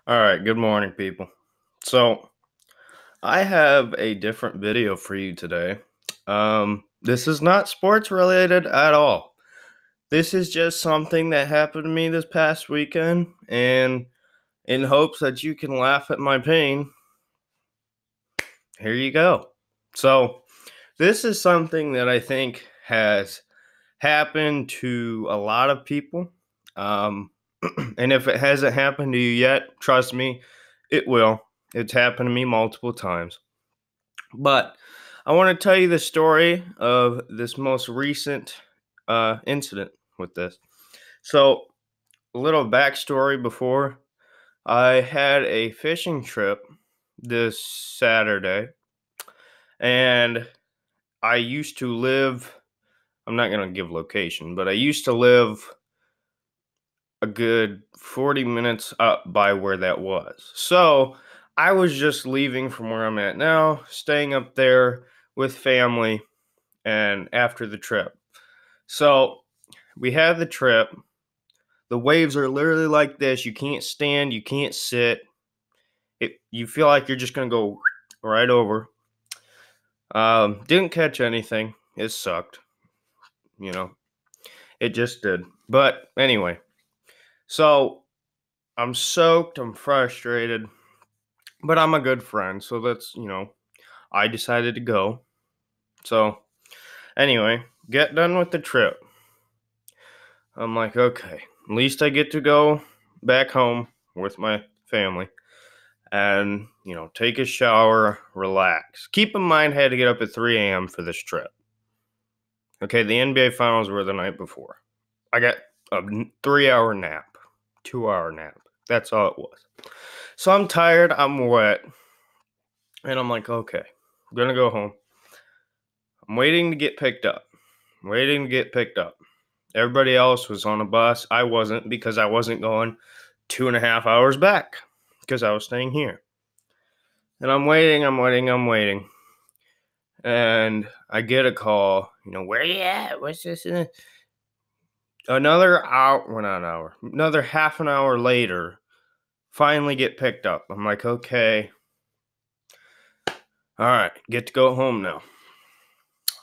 All right, good morning, people. So, I have a different video for you today. This is not sports related at all. This is just something that happened to me this past weekend, and in hopes that you can laugh at my pain, here you go. So, this is something that I think has happened to a lot of people. Um, and if it hasn't happened to you yet, trust me, it will. It's happened to me multiple times. But I want to tell you the story of this most recent incident with this. So, a little backstory before I had a fishing trip this Saturday, and I used to live, I'm not going to give location, but I used to live a good 40 minutes up by where that was. So I was just leaving from where I'm at now, staying up there with family and after the trip. So we have the trip. The waves are literally like this. You can't stand, you can't sit. You feel like you're just going to go right over. Didn't catch anything. It sucked. You know, it just did. But anyway, so I'm soaked. I'm frustrated. But I'm a good friend, so I decided to go. So, anyway, get done with the trip. I'm like, okay, at least I get to go back home with my family and, take a shower, relax. Keep in mind, I had to get up at 3 a.m. for this trip. Okay, the NBA finals were the night before. I got a 3 hour nap, 2 hour nap. That's all it was. So I'm tired, I'm wet, and I'm like, okay, I'm gonna go home. I'm waiting to get picked up. Everybody else was on a bus. I wasn't because I wasn't going 2.5 hours back because I was staying here. And I'm waiting. And I get a call, where you at? What's this? Another hour, well, not an hour, another half an hour later, finally get picked up. I'm like, okay, all right, get to go home now.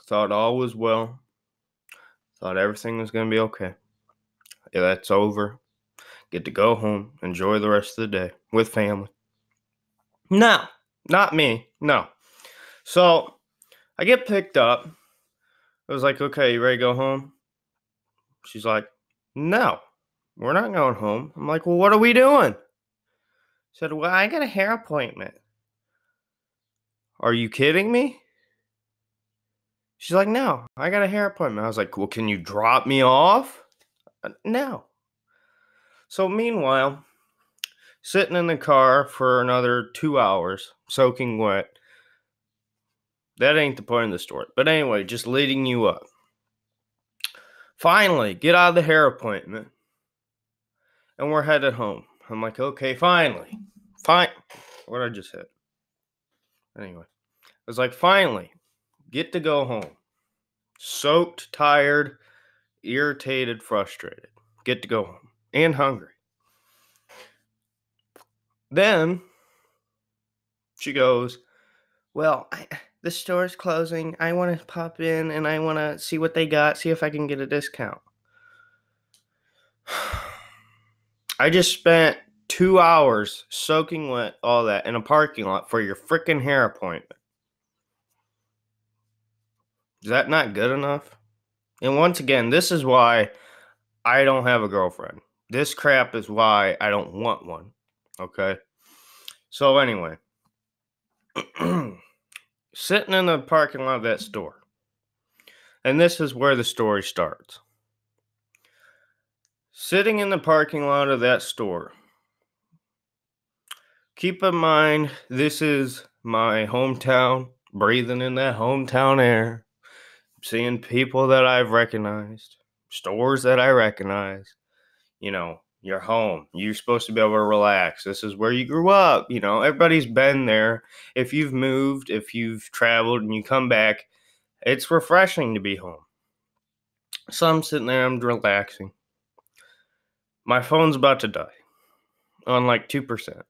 Thought all was well. Thought everything was going to be okay. Yeah, that's over. Get to go home, enjoy the rest of the day with family. No, not me. No. So I get picked up. I was like, okay, you ready to go home? She's like, no, we're not going home. I'm like, well, what are we doing? Said, well, I got a hair appointment. Are you kidding me? She's like, no, I got a hair appointment. I was like, well, can you drop me off? No. So meanwhile, sitting in the car for another 2 hours, soaking wet. That ain't the point of the story. But anyway, just leading you up. Finally, get out of the hair appointment. And we're headed home. I'm like, okay, finally. Fine. What I just said. Anyway, I was like, finally, get to go home. Soaked, tired, irritated, frustrated. Get to go home. And hungry. Then she goes, well, the store's closing. I want to pop in and I want to see what they got, see if I can get a discount. I just spent 2 hours soaking wet, all that, in a parking lot for your freaking hair appointment. Is that not good enough? And once again, this is why I don't have a girlfriend. This crap is why I don't want one. Okay? So, anyway, sitting in the parking lot of that store. And this is where the story starts. Sitting in the parking lot of that store. Keep in mind, this is my hometown, breathing in that hometown air, seeing people that I've recognized, stores that I recognize. Your home. You're supposed to be able to relax. This is where you grew up. Everybody's been there. If you've moved, if you've traveled and you come back, it's refreshing to be home. So I'm sitting there, I'm relaxing. My phone's about to die. on like 2%.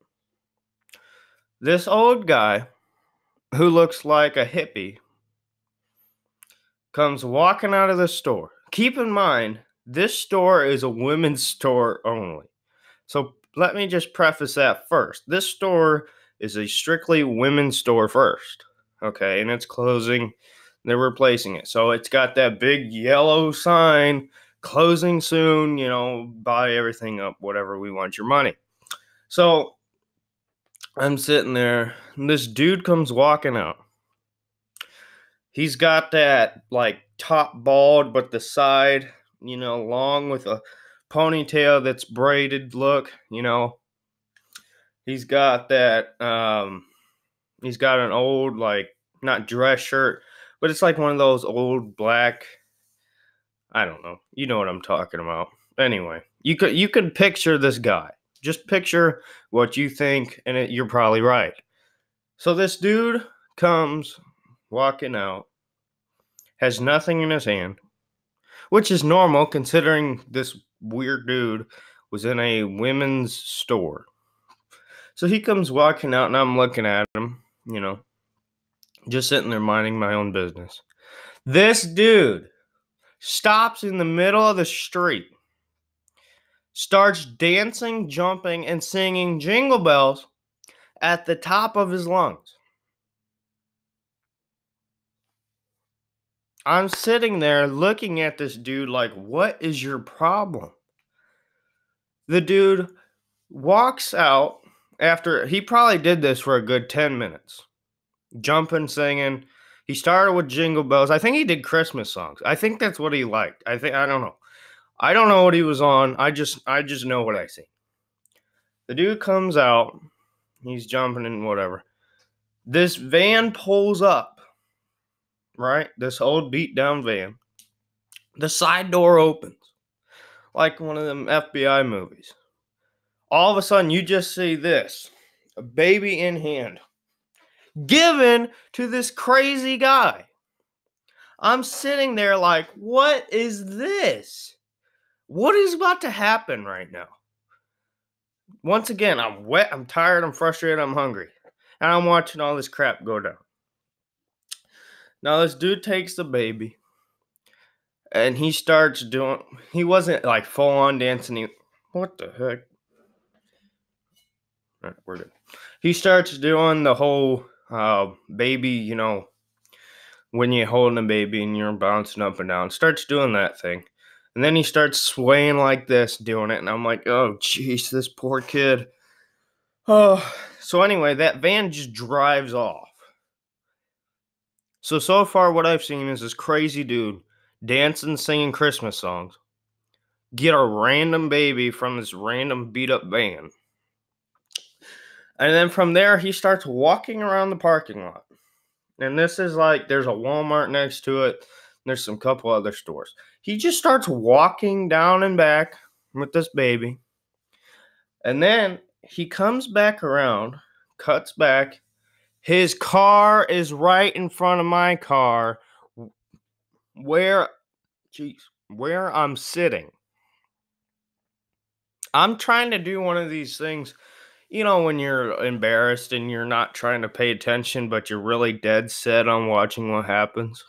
This old guy who looks like a hippie comes walking out of the store. Keep in mind, this store is a women's store only. So let me just preface that first. This store is a strictly women's store first. Okay, and it's closing. They're replacing it. So it's got that big yellow sign, closing soon, buy everything up, whatever we want your money. So I'm sitting there, and this dude comes walking out. He's got that like top bald, but the side, long with a ponytail that's braided look, He's got that, he's got an old, like, not dress shirt, but it's like one of those old black, I don't know. You know what I'm talking about. Anyway, you could picture this guy. Just picture what you think, and you're probably right. So this dude comes walking out, has nothing in his hand, which is normal considering this weird dude was in a women's store. So he comes walking out, and I'm looking at him, just sitting there minding my own business. This dude stops in the middle of the street, starts dancing, jumping, and singing Jingle Bells at the top of his lungs. I'm sitting there looking at this dude like, what is your problem? The dude walks out after he probably did this for a good 10 minutes. Jumping, singing. He started with Jingle Bells. I think he did Christmas songs. I think that's what he liked. I don't know. I don't know what he was on. I just know what I see. The dude comes out. He's jumping and whatever. This van pulls up, right? This old beat down van. The side door opens. Like one of them FBI movies. All of a sudden, you just see this. A baby in hand. Given to this crazy guy. I'm sitting there like, what is this? What is about to happen right now? Once again, I'm wet, I'm tired, I'm frustrated, I'm hungry. And I'm watching all this crap go down. Now this dude takes the baby. And he starts doing, he wasn't like full on dancing. What the heck? All right, we're good. He starts doing the whole baby, when you're holding a baby and you're bouncing up and down. Starts doing that thing. And then he starts swaying like this, doing it. And I'm like, oh, jeez, this poor kid. Oh, so anyway, that van just drives off. So far what I've seen is this crazy dude dancing, singing Christmas songs, get a random baby from this random beat up van. And then from there, he starts walking around the parking lot. And this is like, there's a Walmart next to it. There's some couple other stores. He just starts walking down and back with this baby. And then he comes back around, cuts back. His car is right in front of my car where I'm sitting. I'm trying to do one of these things, when you're embarrassed and you're not trying to pay attention, but you're really dead set on watching what happens.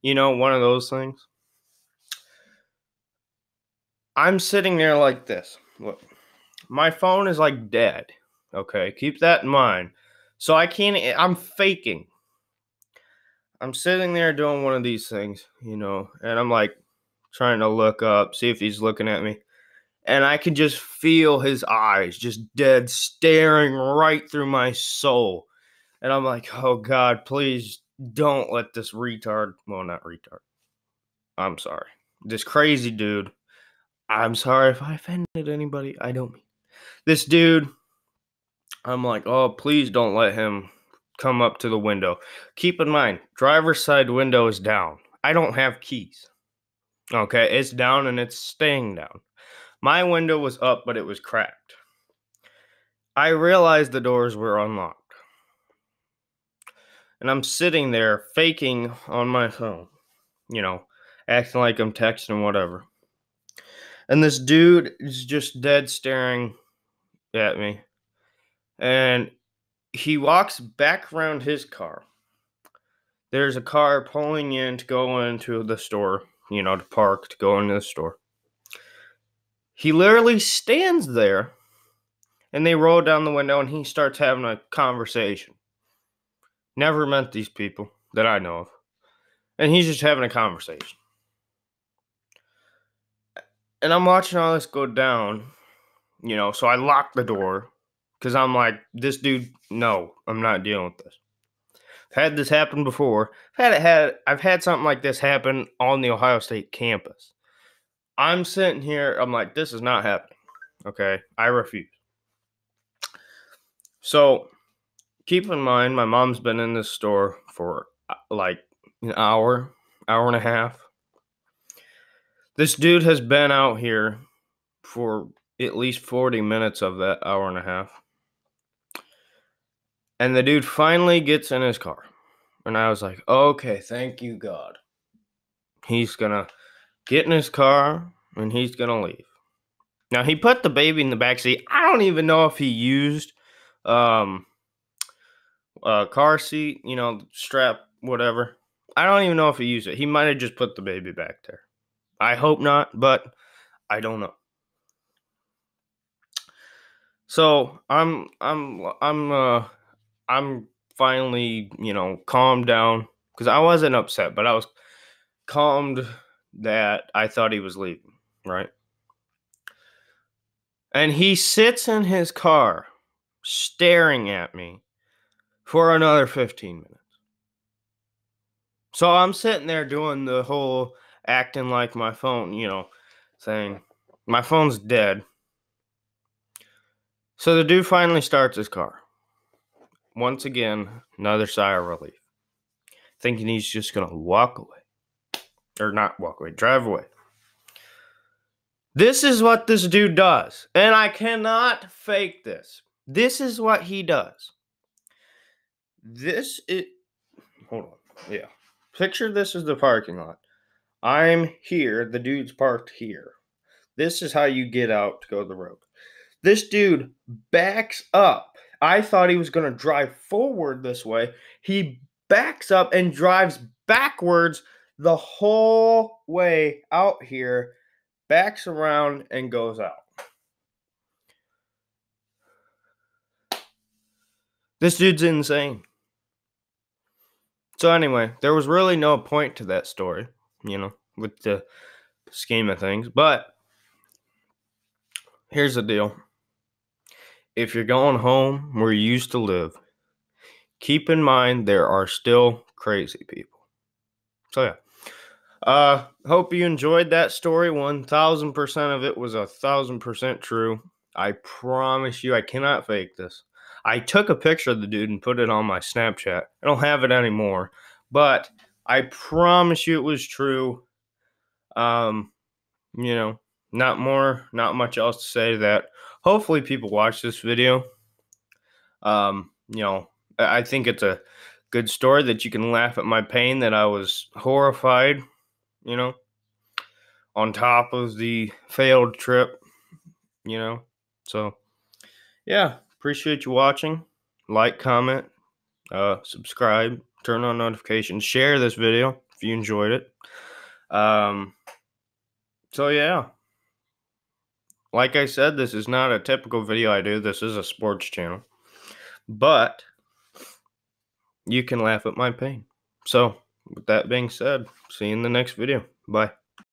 One of those things. I'm sitting there like this. Look, my phone is like dead. Okay, keep that in mind. So I'm faking. I'm sitting there doing one of these things, and I'm like trying to look up, see if he's looking at me. And I can just feel his eyes just dead staring right through my soul. And I'm like, oh God, please don't let this retard, well, not retard. I'm sorry. This crazy dude. I'm sorry if I offended anybody. I don't mean. This dude, I'm like, oh, please don't let him come up to the window. Keep in mind, driver's side window is down. I don't have keys. Okay, it's down and it's staying down. My window was up, but it was cracked. I realized the doors were unlocked. And I'm sitting there faking on my phone, acting like I'm texting, whatever. And this dude is just dead staring at me. And he walks back around his car. There's a car pulling in to go into the store, to park to go into the store. He literally stands there, and they roll down the window, and he starts having a conversation. Never met these people that I know of. And he's just having a conversation. And I'm watching all this go down, so I lock the door because I'm like, this dude, no, I'm not dealing with this. I've had this happen before. I've had something like this happen on the Ohio State campus. I'm sitting here, I'm like, this is not happening. Okay, I refuse. So keep in mind, my mom's been in this store for like an hour and a half. This dude has been out here for at least 40 minutes of that hour and a half. And the dude finally gets in his car. And I was like, okay, thank you, God. He's going to get in his car and he's going to leave. Now, he put the baby in the back seat. I don't even know if he used a car seat, strap, whatever. I don't even know if he used it. He might have just put the baby back there. I hope not, but I don't know. So I'm finally, calmed down because I wasn't upset, but I was calmed that I thought he was leaving, right? And he sits in his car staring at me for another 15 minutes. So I'm sitting there doing the whole acting like my phone, saying my phone's dead. So the dude finally starts his car. Once again, another sigh of relief. Thinking he's just going to walk away. Or not walk away, drive away. This is what this dude does. And I cannot fake this. This is what he does. Hold on. Yeah. Picture this as the parking lot. I'm here. The dude's parked here. This is how you get out to go to the road. This dude backs up. I thought he was going to drive forward this way. He backs up and drives backwards the whole way out here, backs around and goes out. This dude's insane. So anyway, there was really no point to that story, with the scheme of things. But here's the deal. If you're going home where you used to live, keep in mind there are still crazy people. So yeah. Hope you enjoyed that story. 1,000% of it was 1,000% true. I promise you, I cannot fake this. I took a picture of the dude and put it on my Snapchat. I don't have it anymore, but I promise you it was true. Not much else to say to that. Hopefully people watch this video. I think it's a good story that you can laugh at my pain, that I was horrified, on top of the failed trip, So, yeah, appreciate you watching. Like, comment, subscribe, turn on notifications, share this video if you enjoyed it. So, yeah. Like I said, this is not a typical video I do. This is a sports channel. But you can laugh at my pain. So, with that being said, see you in the next video. Bye.